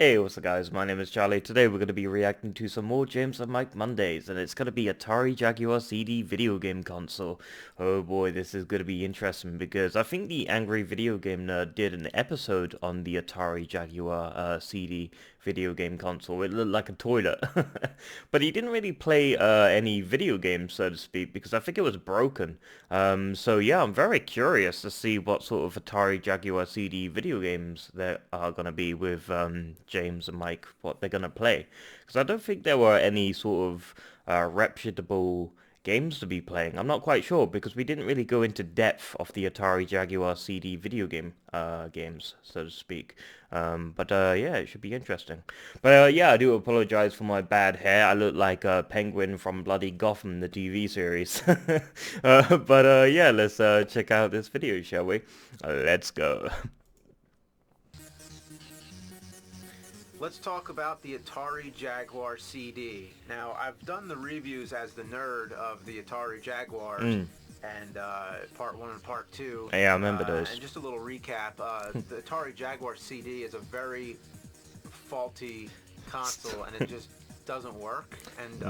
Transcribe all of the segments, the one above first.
Hey, what's up guys, my name is Charlie. Today we're going to be reacting to some more James and Mike Mondays, and it's going to be Atari Jaguar CD video game console. Oh boy, this is going to be interesting because I think the Angry Video Game Nerd did an episode on the Atari Jaguar CD video game console. It looked like a toilet. But he didn't really play any video games, so to speak, because I think it was broken. So yeah, I'm very curious to see what sort of Atari Jaguar CD video games there are going to be with James and Mike, what they're going to play. Because I don't think there were any sort of reputable games to be playing. I'm not quite sure because we didn't really go into depth of the Atari Jaguar CD video game games, so to speak. But yeah, it should be interesting. But yeah, I do apologize for my bad hair. I look like a penguin from bloody Gotham, the TV series. But yeah, let's check out this video, shall we? Let's go. Let's talk about the Atari Jaguar CD. Now, I've done the reviews as the nerd of the Atari Jaguars, and part 1 and part 2. Yeah, I remember those. And just a little recap, the Atari Jaguar CD is a very faulty console, and it just doesn't work. And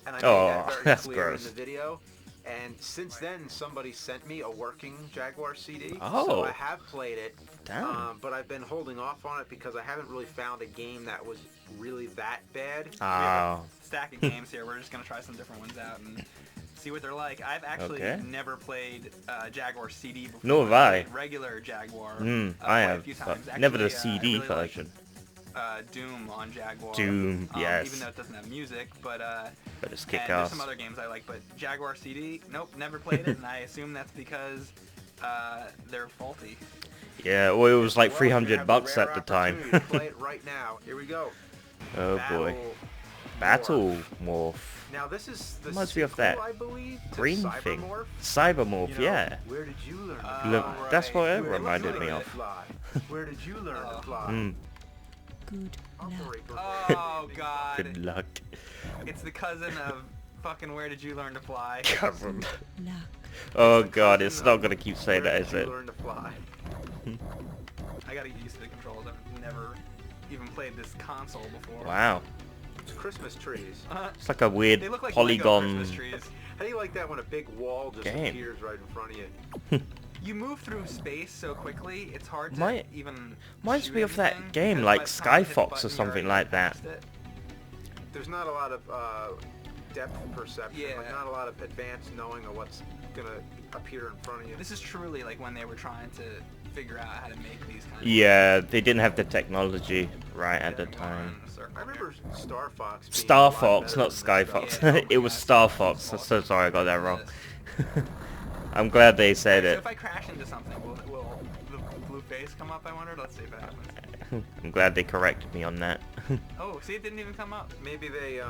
I made that very that's clear gross. in the video. And since then, somebody sent me a working Jaguar CD, Oh. so I have played it. Damn. But I've been holding off on it because I haven't really found a game that was really that bad. Oh. Stack of games here. We're just gonna try some different ones out and see what they're like. I've actually never played Jaguar CD before. Nor have I. Played regular Jaguar. I quite have, a few but times. never the Actually, I CD really collection. Like, Doom on Jaguar. Doom, yes. Even though it doesn't have music, but it's kick and ass. there's some other games I like, but Jaguar CD, nope, never played it, and I assume that's because they're faulty. Yeah, well, it was like Well, you have a $300 rare at the time. opportunity to play it right now. Here we go. Oh boy. Battle Morph. Now this is the Reminds me of sequel, that I believe, to green thing. Cybermorph. Cybermorph, You know, yeah. Where did you learn to Look, fly? that's what it Where- reminded look me at of. it. Fly. Where did you learn to fly? Good luck. Operator. Oh god. Good luck. It's the cousin of fucking Where Did You Learn to Fly? Cousin. Luck. Oh the god, cousin it's of not gonna keep saying Where that, did is you it? learn to fly? I gotta get used to the controls. I've never even played this console before. Wow. It's Christmas trees. It's like a weird They look like polygon. Lego Christmas trees. How do you like that when a big wall just Game. appears right in front of you? You move through space so quickly, it's hard to Might- even reminds shoot me of that anything, game, because like by the time you hit the Skyfox or button, you're something already like that. past it. There's not a lot of depth perception. Yeah. Like not a lot of advanced knowing of what's gonna appear in front of you. This is truly like when they were trying to figure out how to make these kind of Yeah, they didn't have the technology right at the time. I remember Star Fox. Being Star a lot Fox, better not than Sky this Fox. stuff. Yeah. It was Star Fox. I'm so sorry I got that wrong. I'm glad they said So it. if I crash into something, will the blue face come up, I wondered? Let's see if it happens. I'm glad they corrected me on that. Oh, see, it didn't even come up. Maybe they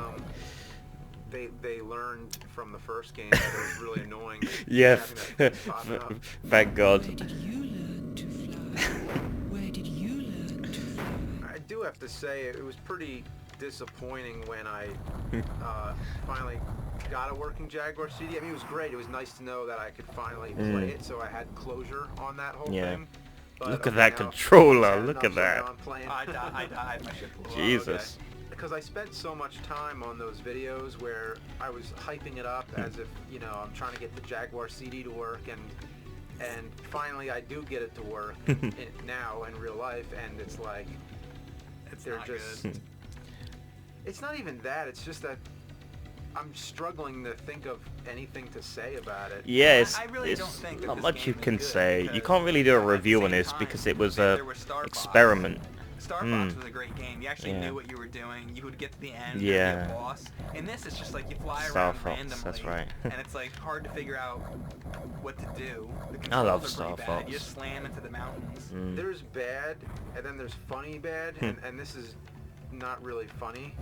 learned from the first game that it was really annoying. Yeah, having that thing popping up. thank God. Where did you learn to fly? Where did you learn to fly? I do have to say it was pretty disappointing when I finally got a working Jaguar CD. I mean, it was great. It was nice to know that I could finally play it, so I had closure on that whole Yeah. thing. But, Look at okay, that now, controller, sad look enough, at so that. now I'm playing. I died. My shit blew up. Jesus. Because I spent so much time on those videos where I was hyping it up as if, you know, I'm trying to get the Jaguar CD to work, and finally I do get it to work now in real life, and it's like It's they're not just good. it's not even that, it's just that I'm struggling to think of anything to say about it. Yeah, I really don't it's think that not this much you game is can good say. You because can't really do a at the review on same this time, because it was there a was Star Fox. experiment. Star Fox was a great game. You actually Yeah. knew what you were doing. You would get to the end, Yeah. there'd be a boss. In this, it's just like you fly Star around Fox, randomly, that's right. and it's like hard to figure out what to do. The I love controls are Star pretty bad. Fox. You just slam into the mountains. There's bad, and then there's funny bad, and this is not really funny.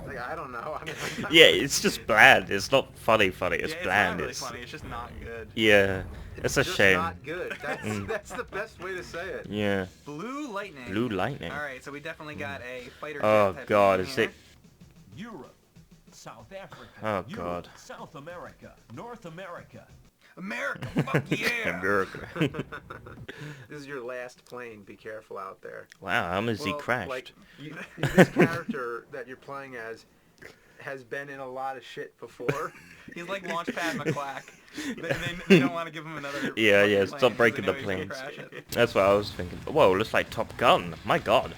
Like, I don't know. I mean, Yeah, it's just bland. It's not funny. It's Yeah, it's bland. not really funny. It's just not good. Yeah, it's a just shame. not good. That's the best way to say it. Yeah, Blue Lightning. Blue Lightning. All right, so we definitely got a fighter. Oh jet type God, game is here. it? Europe, South Africa, Oh, Europe, God. South America, North America. America, fuck yeah! America. This is your last plane. Be careful out there. Wow, how much he Well, crashed? like, this character that you're playing as has been in a lot of shit before. He's like Launchpad McQuack. They don't want to give him another. Yeah, fucking stop plane 'cause breaking they the know he's gonna planes. crash it. That's what I was thinking. Whoa, looks like Top Gun. My God.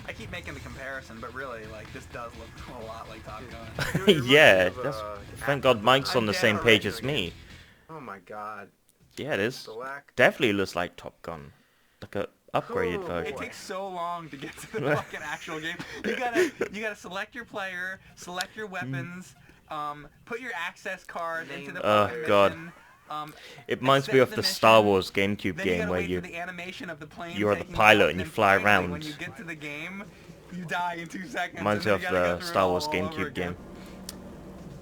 I keep making the comparison, but really, like, this does look a lot like Top Gun. It reminds me Yeah, of, that's. Thank God Mike's on I'm the dead same already page as doing me. Oh my God. Yeah, it is. The lack. Definitely looks like Top Gun. Like a upgraded Oh, version. It takes so long to get to the fucking actual game. You gotta select your player, select your weapons, put your access card into the Oh, fucking God. mission. It reminds me accept of the the Star mission, Wars GameCube Then you game gotta where wait you for the animation of the plane you're the taking pilot off, and you then fly finally, around. When you get to the game, you die in 2 seconds. reminds me and of then you gotta go the through it Star Wars all over GameCube again.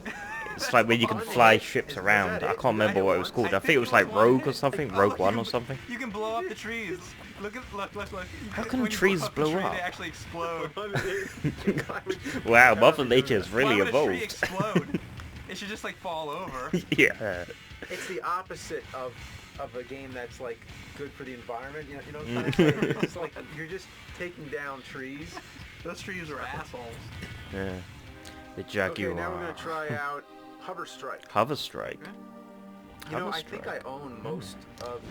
game. It's like when you can fly ships around. I can't remember what it was called. I think it was like Rogue or something, Rogue One or something. You can blow up the trees. Look. How can When you trees blow up? blow The tree, up? They actually explode. Wow, Mother Nature has really Why would a tree evolved. explode? It should just like fall over. Yeah. It's the opposite of a game that's like good for the environment. You know what I'm trying to say? It's just like you're just taking down trees. Those trees are assholes. Yeah. The Jaguar. Okay, now we're gonna try out Hover Strike. Hover Strike. You know, Hover I think Strike. I own most of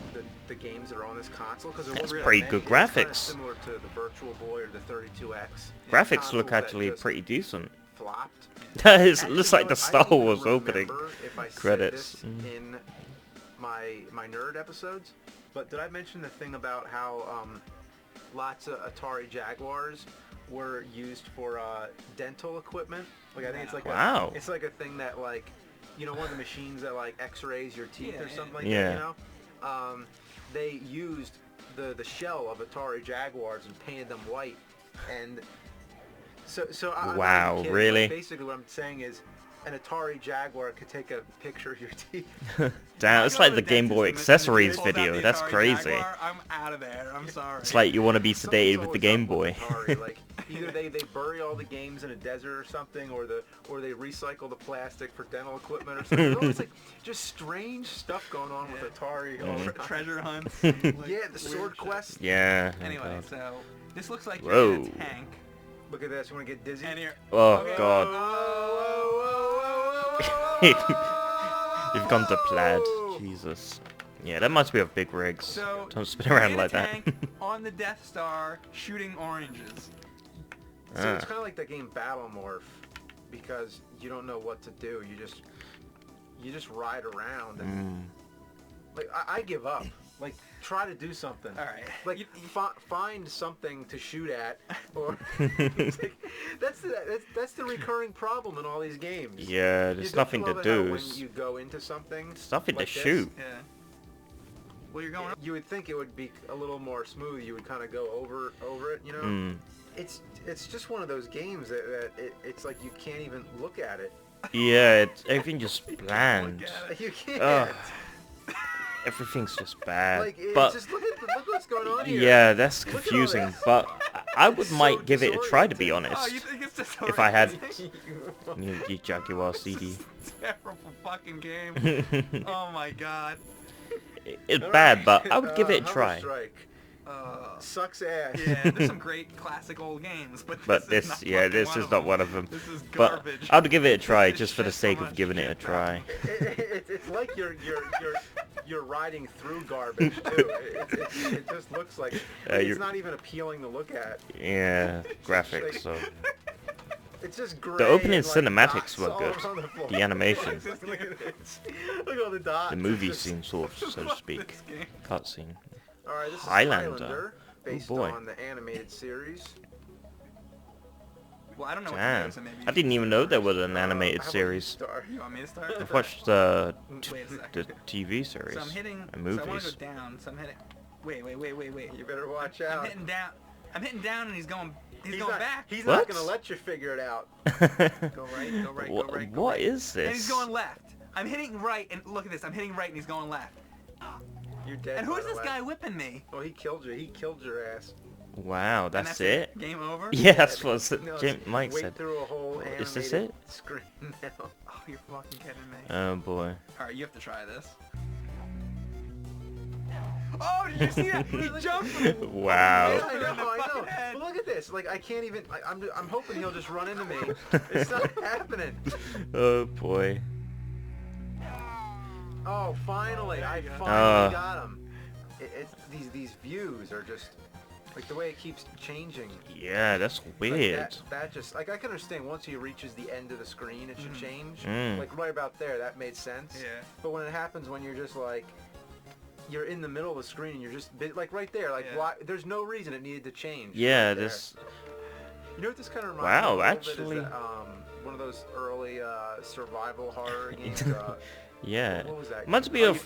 the games that are on this console because there That's wasn't pretty that good many. It's kinda graphics. similar to the Virtual Boy or the 32X. Graphics Consoles look that actually just pretty decent. flopped. That is, Actually, looks you like know the what? I Star don't even Wars opening remember if I said credits. this in my nerd episodes, but did I mention the thing about how lots of Atari Jaguars were used for dental equipment? Like I think it's like Wow. it's like a thing that like, you know, one of the machines that like X-rays your teeth or something like Yeah. that. You know, they used the shell of Atari Jaguars and painted them white, and so I'm not Wow, even kidding. really? Like, basically, what I'm saying is, an Atari Jaguar could take a picture of your teeth. Damn, it's like the Game Boy accessories video. That's crazy. Jaguar, I'm out of there. I'm sorry. It's like you want to be Something's sedated with the always Game up Boy. Atari. Like either they bury all the games in a desert or something, or they recycle the plastic for dental equipment or something. There's always like just strange stuff going on with Atari. all the time. Treasure hunts. Yeah, the weird Sword shit. Quest. Yeah. oh Anyway, God. so this looks like you're Whoa. in a tank. Look at this. You want to get dizzy? And you're. Oh Okay. God. You've gone to plaid. Jesus. Yeah, that must be of big rigs. So Don't spin around you're in like a that. tank on the Death Star shooting oranges. So it's kind of like that game Battle Morph, because you don't know what to do. You just ride around and like I give up. Like try to do something. All right. Like find something to shoot at, or it's like, that's the recurring problem in all these games. Yeah, You there's don't nothing love to it how do. when you go into something. There's nothing like to this, shoot. Yeah. Well, you're going. You would think it would be a little more smooth. You would kind of go over it, you know. Mm. It's just one of those games that it's like you can't even look at it. Yeah, everything just bland. You can't. Ugh. Everything's just bad. Like, but just look what's going on here. yeah, that's Look at all confusing. this. But I would It's so might give it a try, to be disorienting. honest. Oh, you think it's just If I had already- you Jaguar CD. Terrible fucking game. Oh my god. It's All bad, right, but I would give it a Hover try. Strike. Sucks ass. Yeah, there's some great classic old games, but But this, this, is yeah, not this fucking is not one of them. This is But garbage. I would give it a try This is just for the shit sake so of much. giving it a try. It's like you're riding through garbage too. It just looks like it's you're- not even appealing to look at. Yeah, graphics. So It's just gray. the opening and, like, cinematics dots were all good. around the floor. The animation, Look at this. Look at all the dots. the movie It's just- scene, sort of, so to speak, This game. cutscene. All right, this is Highlander. Highlander, based boy. on the animated series. Well, I don't know what Damn, to do, so maybe I didn't even know there was an animated How about series. Star? You want me to start? I've watched the Wait a second. the TV series So I'm hitting. and So I want movies. to go down. So I'm hitting. Wait. You better watch I'm out. hitting down. I'm hitting down, and he's going. He's not, going back. He's What? not gonna let you figure it out. Go right. Go right. Go right. Go What right. is And he's this? going left. I'm hitting right, and look at this. I'm hitting right, and he's going left. You're dead. And who by is the this way. guy whipping me? Oh, he killed you. He killed your ass. Wow, And that's it? Game over. Yeah, that's what No, Mike wait said. through a whole Is this animated it? screen now. Oh, you're fucking kidding me. Oh boy. All right, you have to try this. Oh, did you see that? He jumped from the Wow. Yeah, I in the know, I fucking know. head. But look at this. Like, I can't even. I'm hoping he'll just run into me. It's not happening. Oh boy. Oh, finally! there I you go. finally got him. It's these views are just like the way it keeps changing. Yeah, that's Like, weird. that just like I can understand once he reaches the end of the screen, it should change. Mm. Like right about there, that made sense. Yeah. But when it happens when you're just like you're in the middle of the screen and you're just like right there, like Yeah. why? There's no reason it needed to change. Yeah, right there. this. You know what this kind of reminds Wow, me of a little actually- bit is that, one of those early survival horror games. Yeah. What was that? Reminds me Oh, of.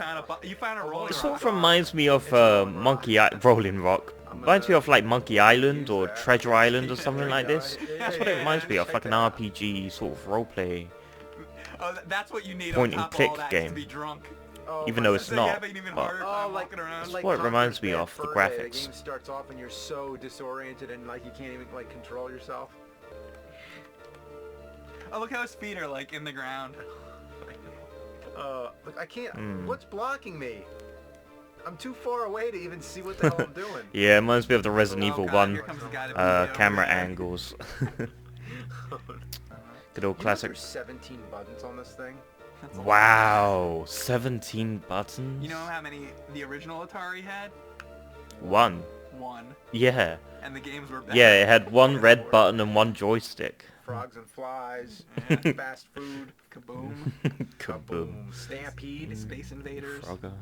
you found a rolling It sort rock. of reminds me of It's a Rolling Rock. Monkey Rolling Rock. Reminds me of like Monkey Island or Treasure Island or something like this. That's what it reminds me of, like an RPG sort of roleplay. Oh, that's what you need Point on and top of all click that game. is to be drunk. Oh, Even my though God. it's So you not. have an even but- harder time walking around. Like what it reminds Conker's me Bad of, the Fur Day, graphics. The game starts off and you're so disoriented and like you can't even like control yourself. Oh, look how his feet are like in the ground. Look, I can't. Hmm. What's blocking me? I'm too far away to even see what the hell I'm doing. Yeah, it reminds me of the Resident Oh, Evil God, 1 here comes the guy to beat you over camera there. angles. Good old You know classic. there's 17 buttons on this thing. That's a lot. Wow, 17 buttons? You know how many the original Atari had? One. One. Yeah. And the games were better. Yeah, it had one red button and one joystick. Frogs and flies, Yeah. fast food, Kaboom. Kaboom. Stampede. Space Invaders. Frogger.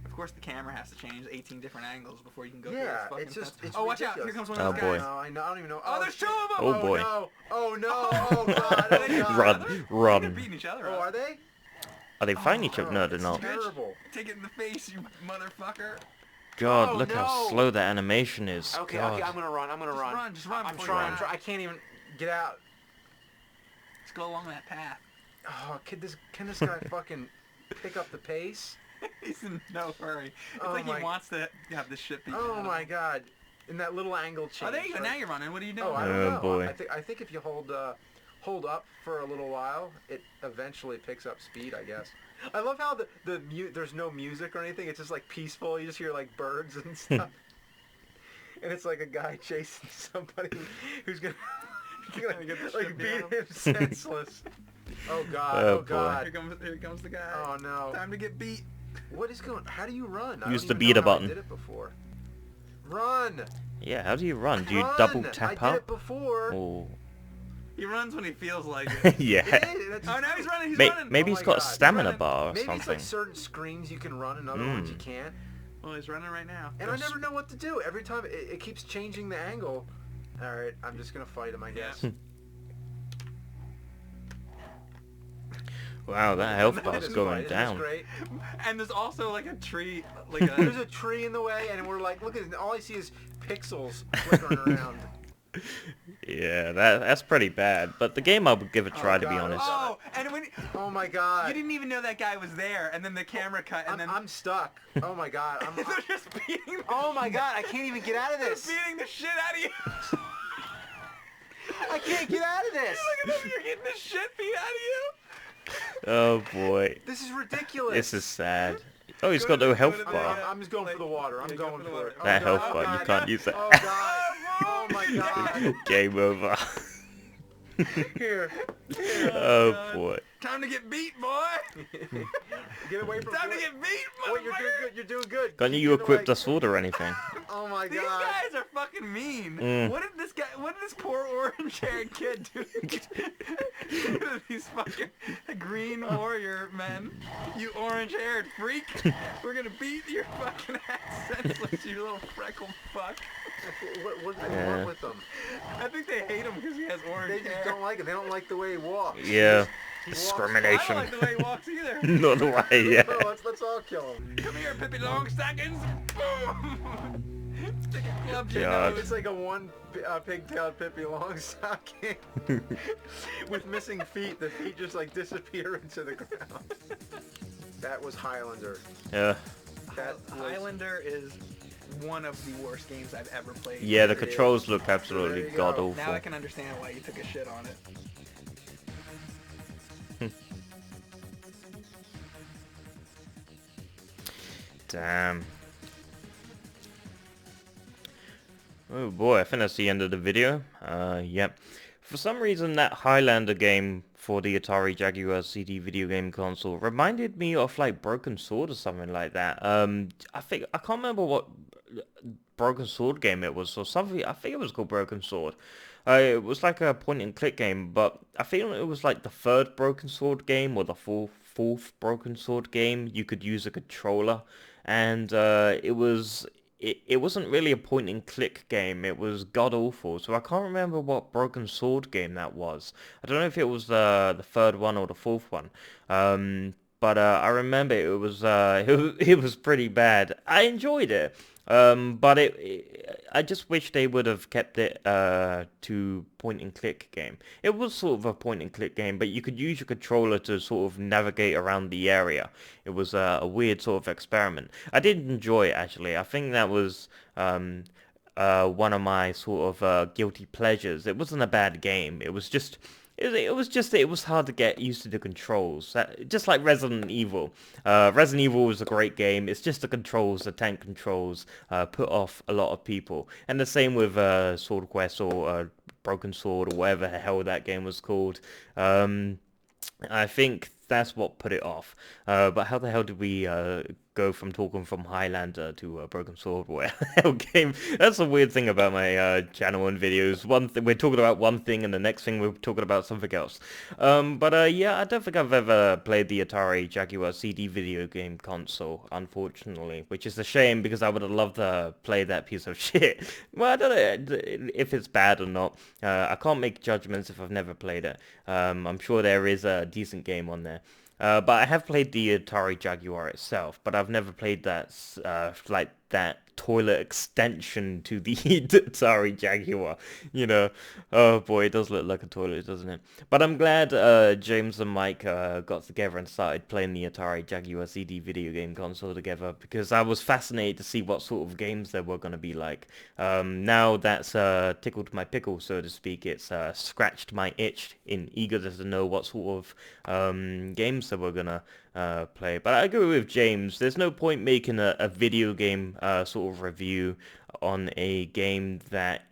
Of course, the camera has to change 18 different angles before you can go through Yeah, this fucking it's just- fence. it's Oh, watch out! ridiculous. Here comes one Oh, of those boy. guys. No, I know. I don't even know. Oh, there's two shit. of them! Oh, boy. No. Oh no! Oh god! Are they Oh, god. Run, They're run. beating each other Oh, up. are they? Are they fighting each other? Oh, No, they're it's not. terrible. Take it in the face, you motherfucker. God, Oh, look how no. slow the animation is. Okay, God. okay, I'm gonna run. I'm gonna Just run. run, just run I'm before you trying. run. I can't even get out. Just go along that path. Oh, can this guy fucking pick up the pace? He's in no hurry. It's Oh like my- he wants to have this shit beat out Oh of my him. god! In that little angle change. Oh, there you go. right? Now you're running. What are you doing? Oh, I don't Oh, know. boy. I think if you hold up for a little while, it eventually picks up speed, I guess. I love how there's no music or anything. It's just like peaceful. You just hear like birds and stuff. And it's like a guy chasing somebody who's gonna Gonna get the like shit beat beat out him senseless. Oh god! Oh, Oh, boy. god! Here comes the guy. Oh no! Time to get beat. What is going? How do you run? I Use don't the even beta know how button. I did it before. Run! Yeah, how do you run? Do you Run! double I tap did up? it before. Oh. He runs when he feels like it. Yeah. That's- Oh, now he's running. He's May- running. maybe Oh he's my got a God. stamina Running. bar or Maybe it's something. like certain screens you can run and other ones you can't. Well, he's running right now. And I never know what to do. Every time it keeps changing the angle. Alright, I'm just gonna fight him, I guess. Wow, that health Isn't bar's this going great? down. Isn't this great? And there's also like a tree, like There's a. a tree in the way, and we're like, look at it. All I see is pixels flickering around. Yeah, that's pretty bad. But the game I would give a try, to be God. honest. Oh, and when Oh my god. you didn't even know that guy was there, and then the camera cut, and then I'm stuck. Oh my god. they're just beating. Oh my god, I can't even get out of They're this. beating the shit out of you. I can't get out of this. Look at them, you're getting the shit beat out of you. Oh boy, This is ridiculous. this is sad. Oh, he's Go got to no the- health go to the- bar. I'm just going for the water. I'm Yeah, go going for the for it. water. That Oh, health God. bar, you God. can't use that. Oh god. Oh my god. Game over. Here. Oh God. boy. Time to get beat, boy. Get away from Time to me. get beat, Oh, you're doing motherfucker. good. You're doing good. Can't Keep you getting equip away. us sword or anything? Oh my These god. guys are fucking mean. Mm. What did this guy? What did this poor orange-haired kid do to these fucking green warrior men? You orange-haired freak! We're gonna beat your fucking ass senseless, you little freckled fuck. What do they Yeah. want with them? I think they hate him because he has They orange just hair. don't like it. They don't like the way he walks. Yeah. He walks- I Discrimination. don't like the way he walks either. Not the way, yeah. Oh, let's all kill him. Come here, Pippi Longstockings. Boom! Stick a club to your God. nose. It's like a one pigtailed Pippi Longstocking with missing feet. The feet just like disappear into the ground. That was Highlander. Yeah. That was, Highlander is one of the worst games I've ever played. Yeah, the There it controls is. look There absolutely you go. god Now awful. I can understand why you took a shit on it. Damn. Oh boy, I think that's the end of the video. Yep. For some reason, that Highlander game for the Atari Jaguar CD video game console reminded me of like Broken Sword or something like that. I can't remember what Broken Sword game it was or something. I think it was called Broken Sword. It was like a point and click game, but I think it was like the third Broken Sword game or the fourth Broken Sword game. You could use a controller, and it wasn't really a point and click game. It was god awful. So I can't remember what Broken Sword game that was. I don't know if it was the third one or the fourth one. But I remember it was pretty bad. I enjoyed it. But I just wish they would have kept it to point and click game. It was sort of a point and click game, but you could use your controller to sort of navigate around the area. It was a weird sort of experiment. I did enjoy it actually. I think that was one of my sort of guilty pleasures. It wasn't a bad game. It was hard to get used to the controls. Just like Resident Evil. Resident Evil was a great game. It's just the controls, the tank controls, put off a lot of people. And the same with Sword Quest or Broken Sword or whatever the hell that game was called. I think that's what put it off. But how the hell did we go from talking from Highlander to Broken Sword? Where hell game? That's a weird thing about my channel and videos. One thing we're talking about one thing, and the next thing we're talking about something else. But yeah, I don't think I've ever played the Atari Jaguar CD video game console, unfortunately, which is a shame because I would have loved to play that piece of shit. Well, I don't know if it's bad or not. I can't make judgments if I've never played it. I'm sure there is a decent game on there. But I have played the Atari Jaguar itself, but I've never played that, like that toilet extension to the Atari Jaguar. You know, oh boy, it does look like a toilet, doesn't it? But I'm glad James and Mike got together and started playing the Atari Jaguar CD video game console together because I was fascinated to see what sort of games there were going to be like. Now that's tickled my pickle, so to speak. It's scratched my itch in eagerness to know what sort of games that we're gonna play. But I agree with James. There's no point making a video game sort of review on a game that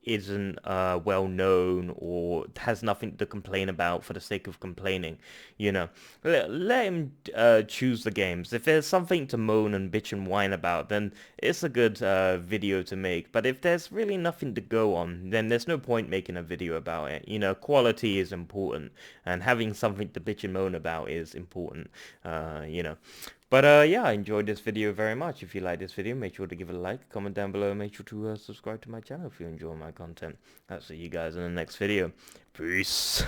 isn't well known or has nothing to complain about for the sake of complaining. You know, let him choose the games. If there's something to moan and bitch and whine about, then it's a good video to make. But if there's really nothing to go on, then there's no point making a video about it. You know, quality is important, and having something to bitch and moan about is important. You know. But yeah, I enjoyed this video very much. If you like this video, make sure to give it a like, comment down below, and make sure to subscribe to my channel if you enjoy my content. I'll see you guys in the next video. Peace.